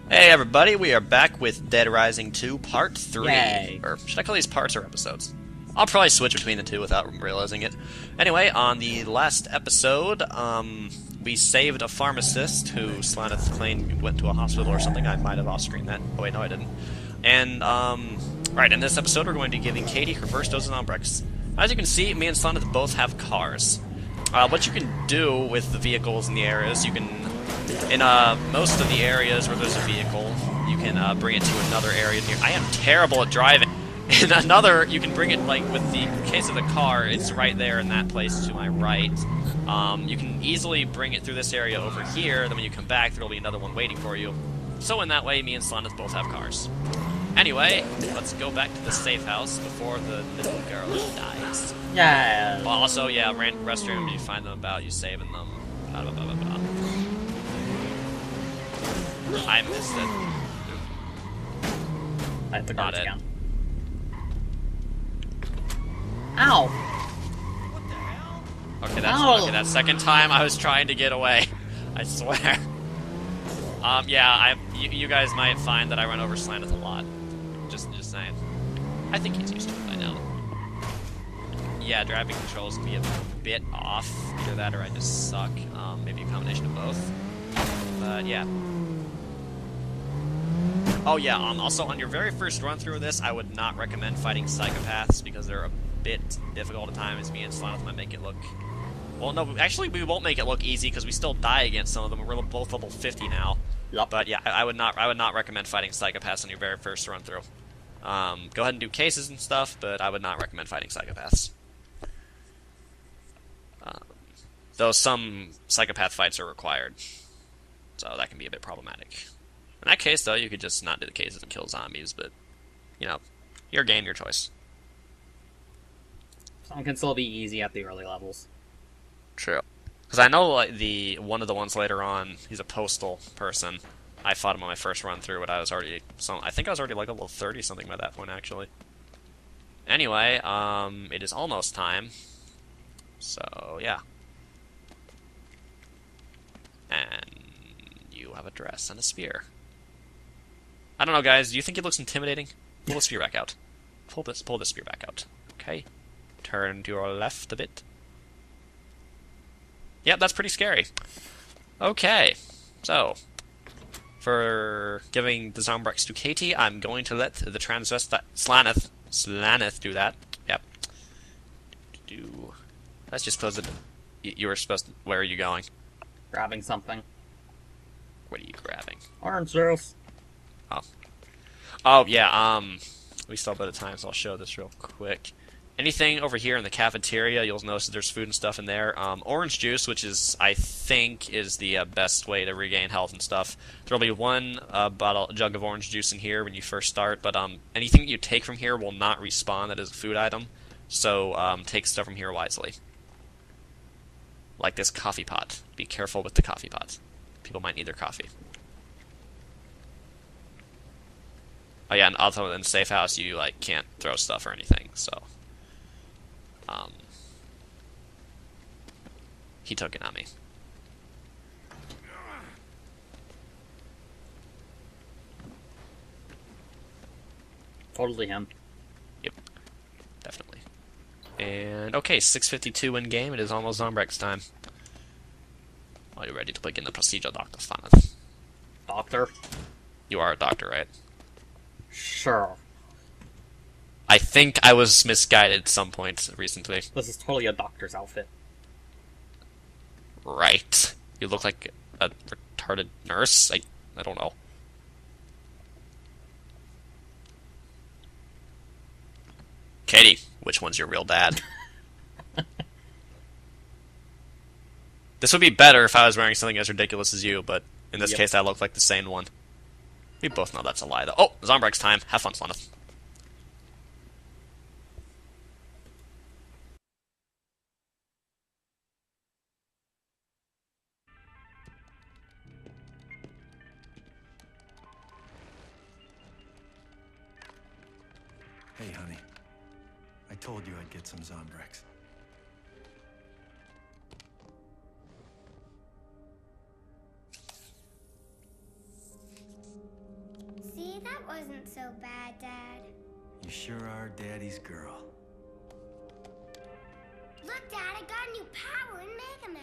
Hey everybody, we are back with Dead Rising 2 Part 3. Yay. Or should I call these parts or episodes? I'll probably switch between the two without realizing it. Anyway, on the last episode, we saved a pharmacist who Slaneth claimed went to a hospital or something. I might have off-screened that. Oh wait, no I didn't. And, right, in this episode we're going to be giving Katie her first dose of Zombrex. As you can see, me and Slaneth both have cars. What you can do with the vehicles in the areas, you can in most of the areas where there's a vehicle, you can bring it to another area near. I am terrible at driving. In another, you can bring it, like, with the case of the car, it's right there in that place to my right. You can easily bring it through this area over here, then when you come back, there'll be another one waiting for you. So in that way, me and Slaneth both have cars. Anyway, let's go back to the safe house before the little girl dies. Yeah. Well, also, yeah, restroom, you find them about, you saving them, blah, blah, blah, blah, blah. I missed it. I have to Not guard it. again. Ow! Okay, Ow. okay, that second time I was trying to get away. I swear. Yeah, you guys might find that I run over Slaneth a lot. Just saying. I think he's used to it by now. Yeah, driving controls can be a bit off. Either that or I just suck. Maybe a combination of both. But yeah. Oh yeah, also on your very first run through of this, I would not recommend fighting psychopaths because they're a bit difficult at times. Me and Slaneth might make it look... Well, no, actually we won't make it look easy because we still die against some of them. We're both level 50 now. Yup. But yeah, I would not recommend fighting psychopaths on your very first run through. Go ahead and do cases and stuff, but I would not recommend fighting psychopaths. Though some psychopath fights are required, so that can be a bit problematic. In that case, though, you could just not do the cases and kill zombies, but, you know, your game, your choice. Some can still be easy at the early levels. True. Because I know, like, one of the ones later on, he's a postal person. I fought him on my first run through, but I think I was already like level 30 something by that point, actually. Anyway, it is almost time. So, yeah. And you have a dress and a spear. I don't know, guys. Do you think he looks intimidating? Pull the spear back out. Pull this spear back out. Okay. Turn to your left a bit. Yep, that's pretty scary. Okay. So, for giving the Zombrex to Katie, I'm going to let the transvestite Slaneth do that. Yep. Let's just close it. You were supposed to... Where are you going? Grabbing something. What are you grabbing? Orange juice. Oh. Oh, yeah, we still have a bit of time, so I'll show this real quick. Anything over here in the cafeteria, you'll notice that there's food and stuff in there. Orange juice, which is, I think, is the best way to regain health and stuff. There'll be one jug of orange juice in here when you first start, but anything that you take from here will not respawn that is a food item. So take stuff from here wisely. Like this coffee pot. Be careful with the coffee pot. People might need their coffee. Oh yeah, and also in the safe house, you like can't throw stuff or anything. So, he took it on me. Totally him. Yep, definitely. And okay, 6:52 in game. It is almost Zombrex time. Are you ready to begin the procedure, Dr. Slaneth? Doctor? You are a doctor, right? Sure. I think I was misguided at some point recently. This is totally a doctor's outfit. Right. You look like a retarded nurse? I don't know. Katie, which one's your real dad? This would be better if I was wearing something as ridiculous as you, but in this case I look like the sane one. We both know that's a lie, though. Oh, Zombrex time. Have fun, Slaneth. Hey, honey. I told you I'd get some Zombrex. sound so bad, Dad. You sure are Daddy's girl. Look, Dad, I got a new power in Mega Man.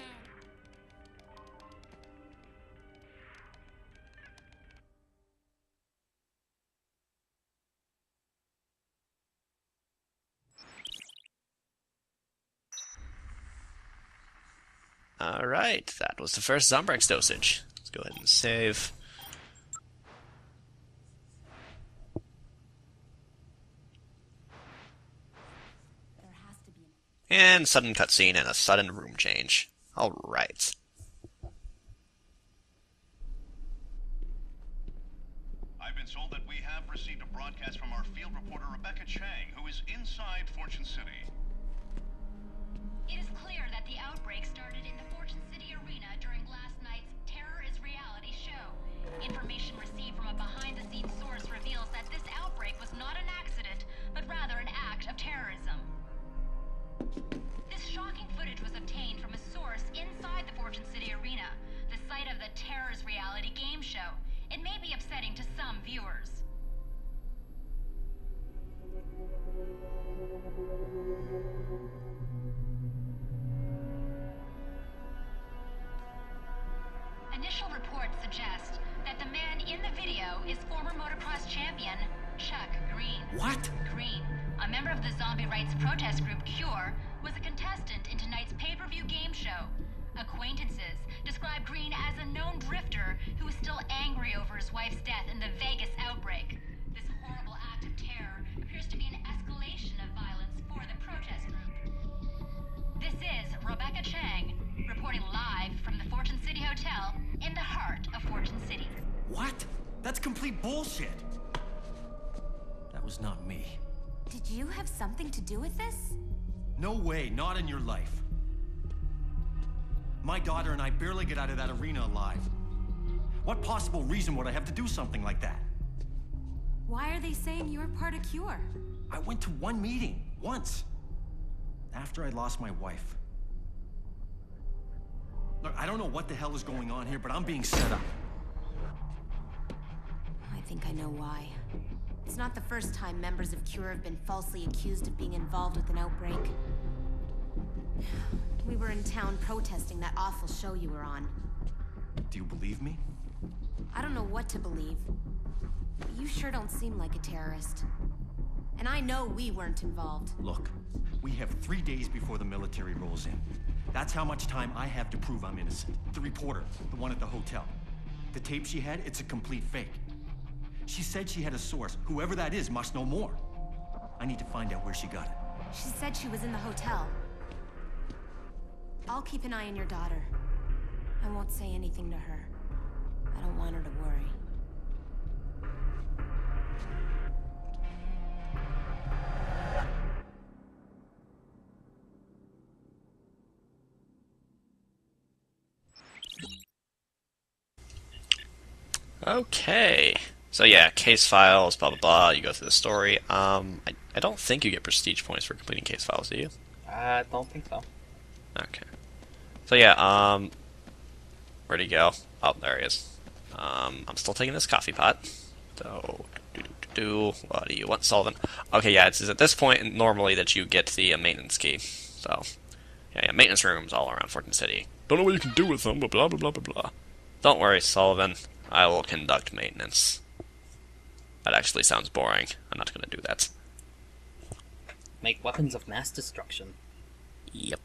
Alright, that was the first Zombrex dosage. Let's go ahead and save. And sudden cutscene and a sudden room change. Alright. I've been told that we have received a broadcast from our field reporter Rebecca Chang, who is inside Fortune City. It is clear that the outbreak started in the Fortune City Arena during last night's Terror is Reality show. Information received from a behind-the-scenes source reveals that this outbreak was not an accident, but rather an act of terrorism. This shocking footage was obtained from a source inside the Fortune City Arena, the site of the Terror is Reality game show. It may be upsetting to some viewers. Initial reports suggest that the man in the video is former motocross champion Chuck Green. What? Green, a member of the zombie rights protest group Cure, was a contestant in tonight's pay-per-view game show. Acquaintances describe Green as a known drifter who is still angry over his wife's death in the Vegas outbreak. This horrible act of terror appears to be an escalation of violence for the protest group. This is Rebecca Chang, reporting live from the Fortune City Hotel in the heart of Fortune City. What? That's complete bullshit. That was not me. Did you have something to do with this? No way, not in your life. My daughter and I barely get out of that arena alive. What possible reason would I have to do something like that? Why are they saying you're part of Cure? I went to one meeting, once. After I lost my wife. Look, I don't know what the hell is going on here, but I'm being set up. I think I know why. It's not the first time members of Cure have been falsely accused of being involved with an outbreak. We were in town protesting that awful show you were on. Do you believe me? I don't know what to believe. But you sure don't seem like a terrorist. And I know we weren't involved. Look, we have 3 days before the military rolls in. That's how much time I have to prove I'm innocent. The reporter, the one at the hotel. The tape she had, it's a complete fake. She said she had a source. Whoever that is must know more. I need to find out where she got it. She said she was in the hotel. I'll keep an eye on your daughter. I won't say anything to her. I don't want her to worry. Okay. So yeah, case files, blah blah blah, you go through the story. I don't think you get prestige points for completing case files, do you? I don't think so. Okay. So yeah, where'd he go? Oh, there he is. I'm still taking this coffee pot. So, what do you want, Sullivan? Okay, yeah, it's at this point normally that you get the maintenance key. So, yeah, maintenance rooms all around Fortune City. Don't know what you can do with them, but blah blah blah blah blah. Don't worry, Sullivan. I will conduct maintenance. That actually sounds boring. I'm not gonna do that. Make weapons of mass destruction. Yep.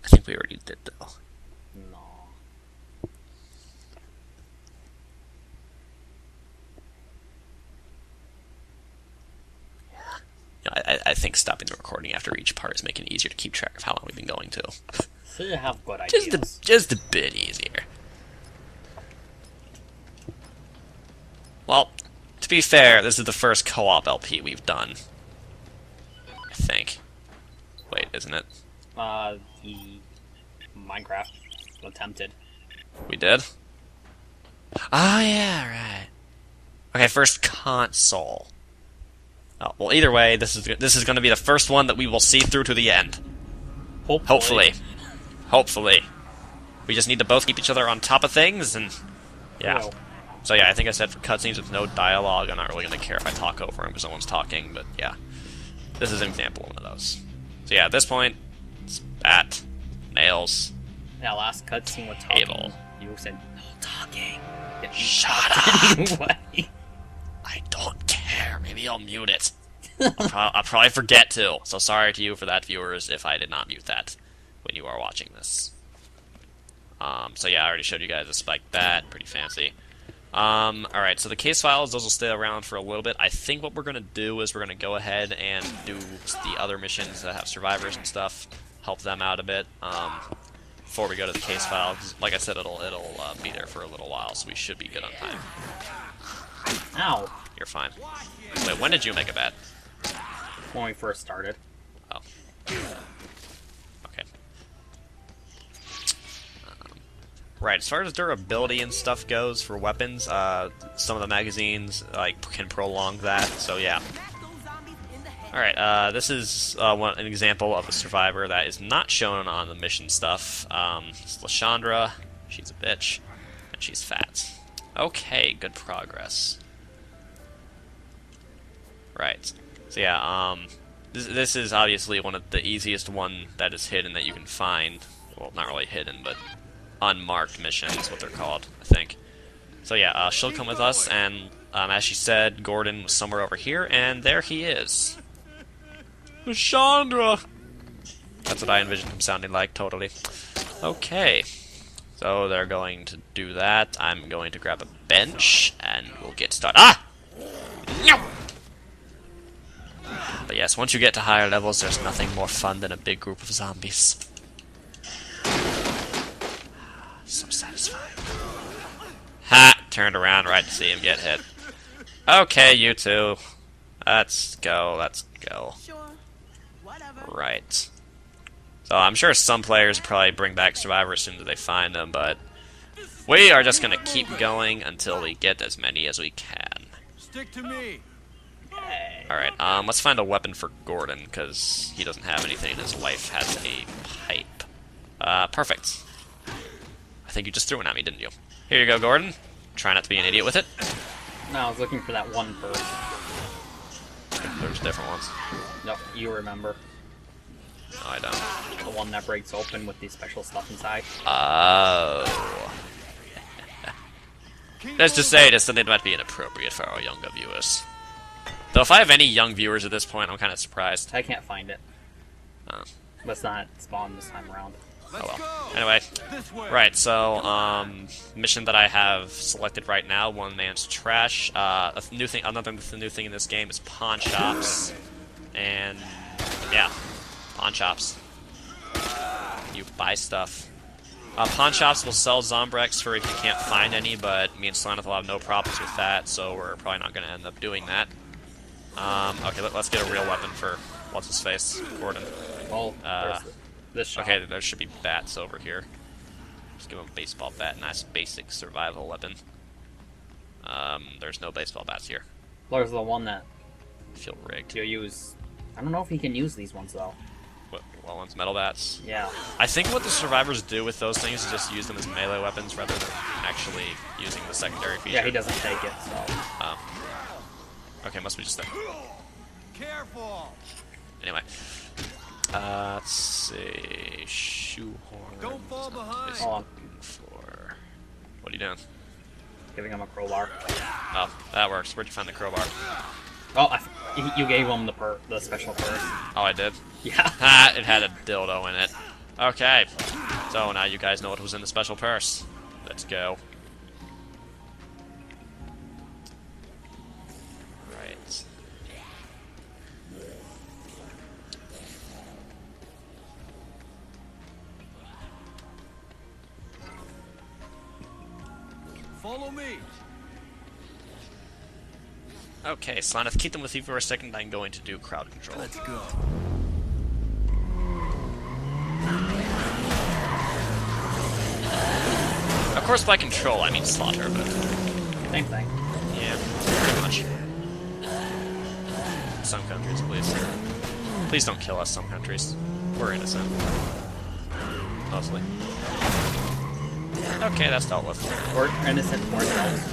I think we already did, though. No. I think stopping the recording after each part is making it easier to keep track of how long we've been going to. So you have good ideas. Just a bit easier. Well, to be fair, this is the first co-op LP we've done. I think. Wait, isn't it? The Minecraft attempted. We did? Oh, yeah, right. Okay, first console. Oh, well, either way, this is going to be the first one that we will see through to the end. Hopefully. Hopefully. We just need to both keep each other on top of things, and yeah. Well, So yeah, I think I said for cutscenes with no dialogue, I'm not really going to care if I talk over them because someone's talking, but yeah. This is an example of one of those. So yeah, at this point, it's bat, nails, Yeah, last cutscene with talking. Able. You said no talking. Yet you Shut talked anyway. I don't care. Maybe I'll mute it. I'll probably forget to. So sorry to you for that, viewers, if I did not mute that when you are watching this. So yeah, I already showed you guys a spiked bat. Pretty fancy. Alright, so the case files, those will stay around for a little bit. I think what we're going to do is we're going to go ahead and do the other missions that have survivors and stuff. Help them out a bit. Before we go to the case file, 'cause like I said, it'll be there for a little while, so we should be good on time. Ow. You're fine. Wait, when did you make a bat? When we first started. Oh. Okay. Right, as far as durability and stuff goes for weapons, some of the magazines can prolong that, so yeah. Alright, this is an example of a survivor that is not shown on the mission stuff. It's Lashandra, she's a bitch, and she's fat. Okay, good progress. Right. So yeah, this is obviously one of the easiest one that is hidden that you can find. Well, not really hidden, but unmarked missions, what they're called, I think. So yeah, she'll come with us, and as she said, Gordon was somewhere over here, and there he is. Chandra! That's what I envisioned him sounding like, totally. Okay. So they're going to do that. I'm going to grab a bench, and we'll get started. Ah! No! But yes, once you get to higher levels, there's nothing more fun than a big group of zombies. So satisfying. Ha! Turned around right to see him get hit. Okay, you two. Let's go, let's go. Right. So I'm sure some players probably bring back Survivor as soon as they find them, but we are just gonna keep going until we get as many as we can. Stick to me. Alright, let's find a weapon for Gordon, because he doesn't have anything and his wife has a pipe. Perfect. I think you just threw one at me, didn't you? Here you go, Gordon. Try not to be an idiot with it. No, I was looking for that one purse. There's different ones. Nope, you remember. No, I don't. The one that breaks open with the special stuff inside. Oh. Let's just say it is something that might be inappropriate for our younger viewers. Though if I have any young viewers at this point, I'm kind of surprised. I can't find it. Oh. Let's not spawn this time around. Oh well. Anyway, right, so, mission that I have selected right now, one man's trash. Another new thing in this game is pawn shops. And, yeah, pawn shops. You buy stuff. Pawn shops will sell Zombrex for if you can't find any, but me and Slanath will have no problems with that, so we're probably not going to end up doing that. Okay, let's get a real weapon for what's-his-face, Gordon. Oh, there's this shop. Okay, there should be bats over here. Just give him a baseball bat, nice basic survival weapon. There's no baseball bats here. There's the one that I feel rigged. you use. I don't know if he can use these ones though. What ones? Metal bats? Yeah. I think what the survivors do with those things is just use them as melee weapons rather than actually using the secondary feature. Yeah, he doesn't take it, so. Okay, must be just there. Careful. Anyway. Let's see. Shoehorn. Don't fall behind. Hold on. For... What are you doing? Giving him a crowbar. Oh, that works. Where'd you find the crowbar? Oh, you gave him the special purse. Oh, I did? Yeah. Ah, it had a dildo in it. Okay. So now you guys know what was in the special purse. Let's go. Right. Follow me. Okay, Slanath, keep them with you for a second. I'm going to do crowd control. Let's go. Of course, by control, I mean slaughter, but Same thing. yeah, pretty much. Some countries, please. Please don't kill us, some countries. We're innocent. Mostly. Okay, that's dealt with. We're innocent ourselves.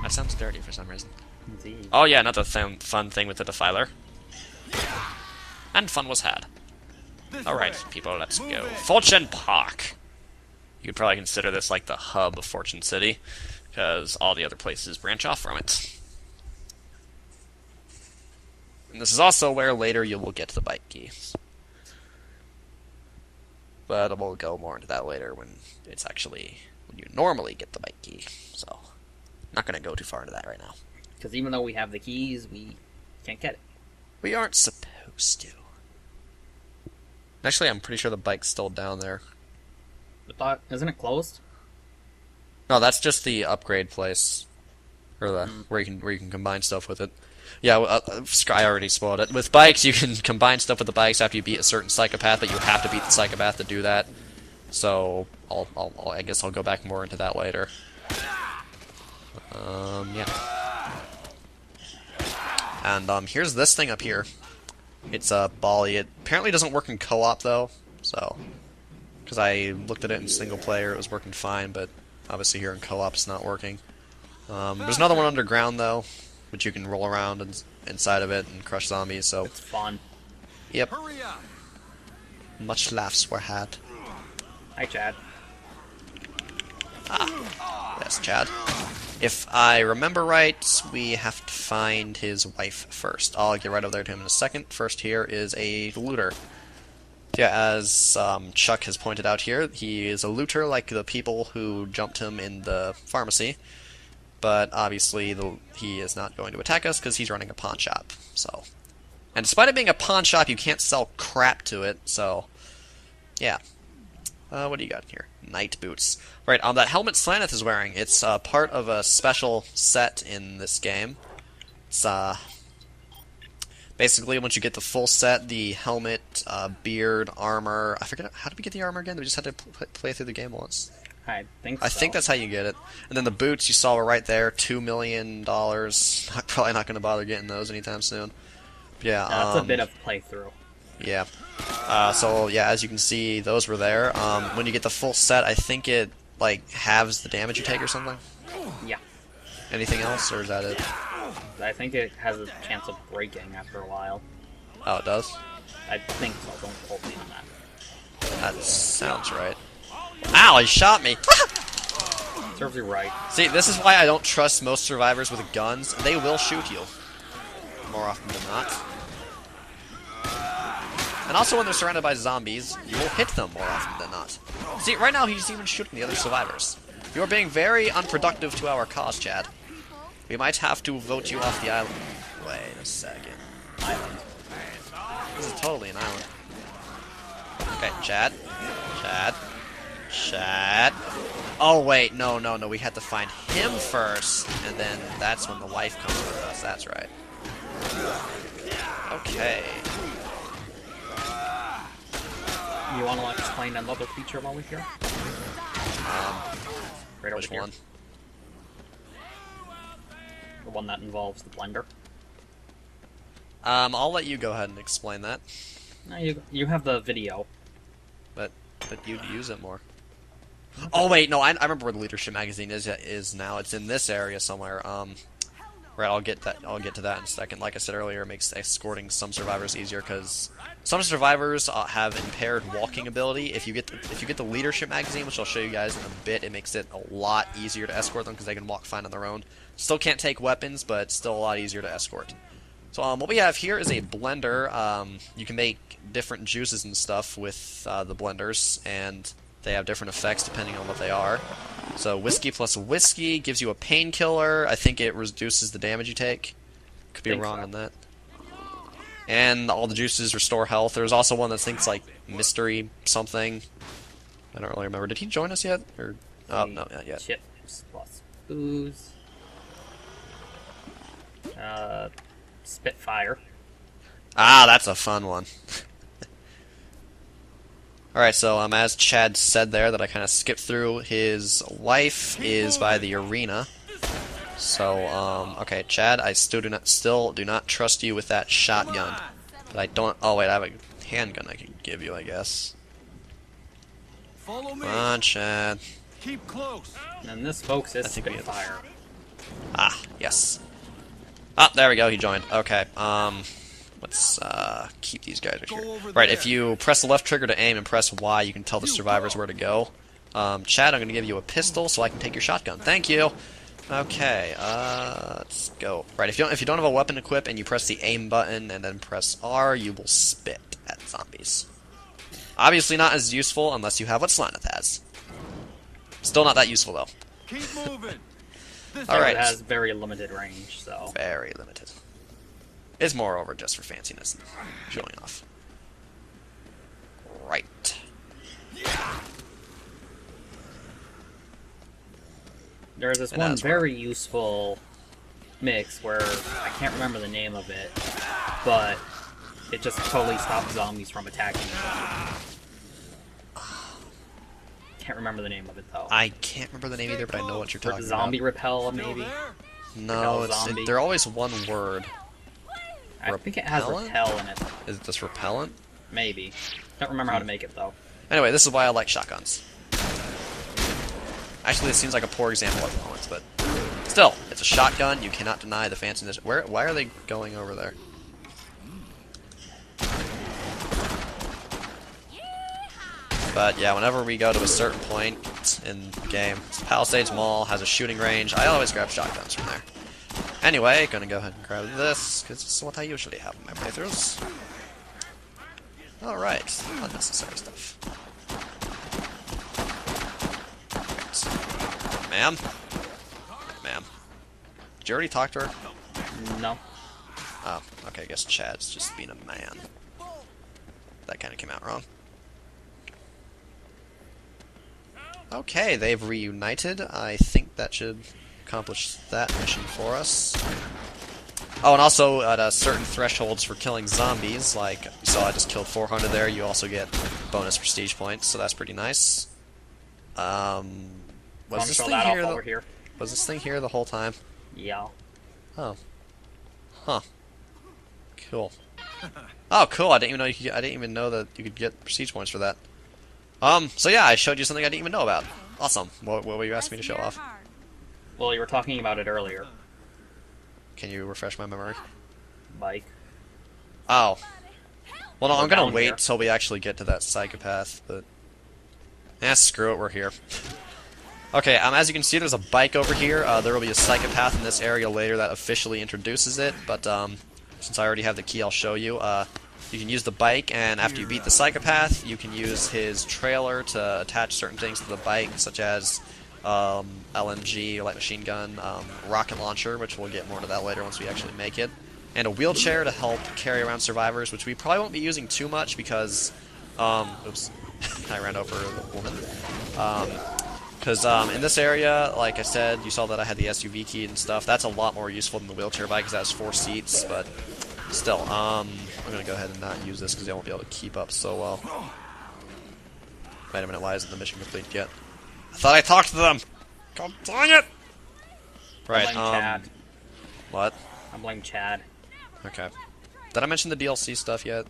That sounds dirty for some reason. Indeed. Oh yeah, another fun thing with the defiler. And fun was had. Alright, people, let's go. Fortune Park! You could probably consider this like the hub of Fortune City, because all the other places branch off from it. And this is also where later you will get the bike keys. But we'll go more into that later when it's actually when you normally get the bike key. So, not going to go too far into that right now. Because even though we have the keys, we can't get it. We aren't supposed to. Actually, I'm pretty sure the bike's still down there. But isn't it closed? No, that's just the upgrade place, or the where you can combine stuff with it. Yeah, Sky already spoiled it. With bikes, you can combine stuff with the bikes after you beat a certain psychopath, but you have to beat the psychopath to do that. So I guess I'll go back more into that later. Yeah. And here's this thing up here. It's a Bali. It apparently doesn't work in co-op though, so because I looked at it in single player, it was working fine, but obviously here in co-op it's not working. There's another one underground though, which you can roll around inside of it and crush zombies. So It's fun. yep, Hurry up! much laughs were had. Hi, Chad. Yes, Chad. If I remember right, we have to find his wife first. I'll get right over there to him in a second. First here is a looter. Yeah, as Chuck has pointed out here, he is a looter like the people who jumped him in the pharmacy. But obviously he is not going to attack us because he's running a pawn shop. So, and despite it being a pawn shop, you can't sell crap to it. So, yeah. What do you got here? Night boots. Right, that helmet Slaneth is wearing, it's part of a special set in this game. It's, basically, once you get the full set, the helmet, beard, armor... I forget, how did we get the armor again? We just had to play through the game once. I think so. I think that's how you get it. And then the boots you saw were right there, $2 million. Probably not going to bother getting those anytime soon. Yeah, That's a bit of playthrough. yeah. So yeah, as you can see, those were there. When you get the full set, I think it like halves the damage you take or something. Yeah. Anything else, or is that it? I think it has a chance of breaking after a while. Oh, it does. I think so. Don't quote me on that. That sounds right. Ow! He shot me. Serves you right. See, this is why I don't trust most survivors with guns. They will shoot you more often than not. And also when they're surrounded by zombies, you will hit them more often than not. See, right now he's even shooting the other survivors. You are being very unproductive to our cause, Chad. We might have to vote you off the island. Wait a second. Island. This is totally an island. Okay, Chad. Chad. Chad. Oh, wait. No. We had to find him first, and then that's when the wife comes with us. That's right. Okay. You want to explain another feature while we're here? Right over Which here. one? The one that involves the blender. I'll let you go ahead and explain that, No, you have the video. but you'd use it more. Oh wait, no, I remember where the Leadership Magazine is now. It's in this area somewhere. Right, I'll get to that in a second. Like I said earlier, it makes escorting some survivors easier because some survivors have impaired walking ability. If you get the Leadership Magazine, which I'll show you guys in a bit, it makes it a lot easier to escort them because they can walk fine on their own. Still can't take weapons, but still a lot easier to escort. So what we have here is a blender. You can make different juices and stuff with the blenders, and they have different effects depending on what they are. So whiskey plus whiskey gives you a painkiller. I think it reduces the damage you take. Could be wrong on that. And all the juices restore health. There's also one that thinks like mystery something. I don't really remember. Did he join us yet? Or oh no, not yet. Chips plus booze. Spitfire. Ah, that's a fun one. Alright, so as Chad said there, that I kind of skipped through, his wife is by the arena. So, okay, Chad, I still do not trust you with that shotgun. But I don't... Oh, wait, I have a handgun I can give you, I guess. Follow me. Come on, Chad. Keep close. And this, folks, is I think we have- Spitfire. Ah, yes. Ah, there we go, he joined. Okay, let's, keep these guys right here. Right, if you press the left trigger to aim and press Y, you can tell the survivors where to go. Chad, I'm gonna give you a pistol so I can take your shotgun. Thank you! Okay, let's go. Right, if you don't have a weapon equipped and you press the aim button and then press R, you will spit at zombies. Obviously not as useful unless you have what Slyneth has. Still not that useful, though. Keep moving. Alright. It has very limited range, so... Very limited. It's moreover just for fanciness and showing off. Right. There's this And one that's very useful mix where I can't remember the name of it, but it just totally stops zombies from attacking you. Can't remember the name of it though. I can't remember the name either, but I know what you're talking Zombie about. repel, maybe? No, Zombie. they're always one word. I think it has Repellent? repel in it. Is it just repellent? Maybe. Don't remember how to make it though. Anyway, this is why I like shotguns. Actually, this seems like a poor example of opponents, but still, it's a shotgun. You cannot deny the fanciness. Why are they going over there? But yeah, whenever we go to a certain point in the game, Palisades Mall has a shooting range. I always grab shotguns from there. Anyway, gonna go ahead and grab this, because this is what I usually have in my playthroughs. Alright, unnecessary stuff. Right. Ma'am? Ma'am. Did you already talk to her? No. Oh, okay, I guess Chad's just being a man. That kind of came out wrong. Okay, they've reunited. I think that should accomplish that mission for us. Oh, and also at certain thresholds for killing zombies, like you saw I just killed 400 there, you also get bonus prestige points, so that's pretty nice. Was this thing here, over here? Was this thing here the whole time? Yeah. Oh. Huh. Cool. Oh, cool. I didn't even know that you could get prestige points for that. So yeah, I showed you something I didn't even know about. Awesome. What were you asking me to show off? Well, you were talking about it earlier. Can you refresh my memory? Bike. Oh. Well, no, I'm gonna Down wait here. till we actually get to that psychopath, but... screw it, we're here. Okay, as you can see, there's a bike over here. There will be a psychopath in this area later that officially introduces it, but, since I already have the key, I'll show you. You can use the bike, and after you beat the psychopath, you can use his trailer to attach certain things to the bike, such as LMG, light machine gun, rocket launcher, which we'll get more to that later once we actually make it, and a wheelchair to help carry around survivors, which we probably won't be using too much because, oops, I ran over the woman. Because in this area, like I said, you saw that I had the SUV key and stuff. That's a lot more useful than the wheelchair bike because that has 4 seats, but still, I'm going to go ahead and not use this because I won't be able to keep up so well. Wait a minute, why isn't the mission complete yet? I thought I talked to them! God dang it! Right, I blame Chad. What? I blame Chad. Okay. Did I mention the DLC stuff yet?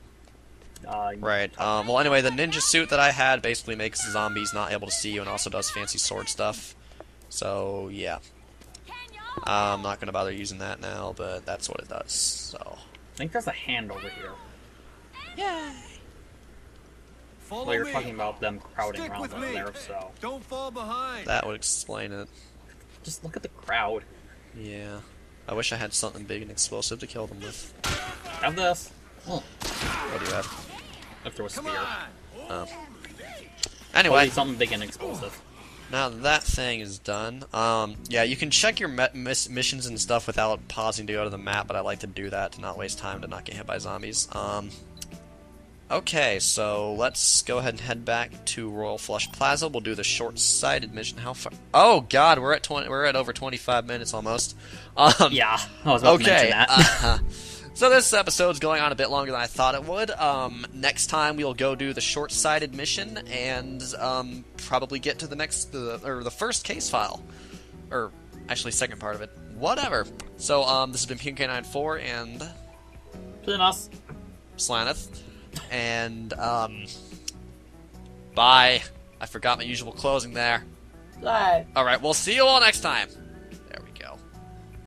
You Right. Well, anyway, the ninja suit that I had basically makes zombies not able to see you and also does fancy sword stuff. So, yeah. I'm not going to bother using that now, but that's what it does, so... I think there's a hand over here. Yay! Well, you're talking about them crowding around over there, so... Don't fall behind. That would explain it. Just look at the crowd. Yeah. I wish I had something big and explosive to kill them with. Have this. Oh, What do you have? look through a spear. Oh. Anyway, Anyway, something big and explosive. now that thing is done, yeah, you can check your missions and stuff without pausing to go to the map, but I like to do that to not waste time to not get hit by zombies. Okay, so let's go ahead and head back to Royal Flush Plaza. We'll do the short-sighted mission. How far? Oh God, we're at over 25 minutes almost. Yeah, I was about to mention that. So this episode's going on a bit longer than I thought it would. Next time we'll go do the short-sighted mission and probably get to the first case file, or actually second part of it. Whatever. So this has been PK94 and Then us. Slyneth, and bye. I forgot my usual closing there. Bye. All right, we'll see you all next time.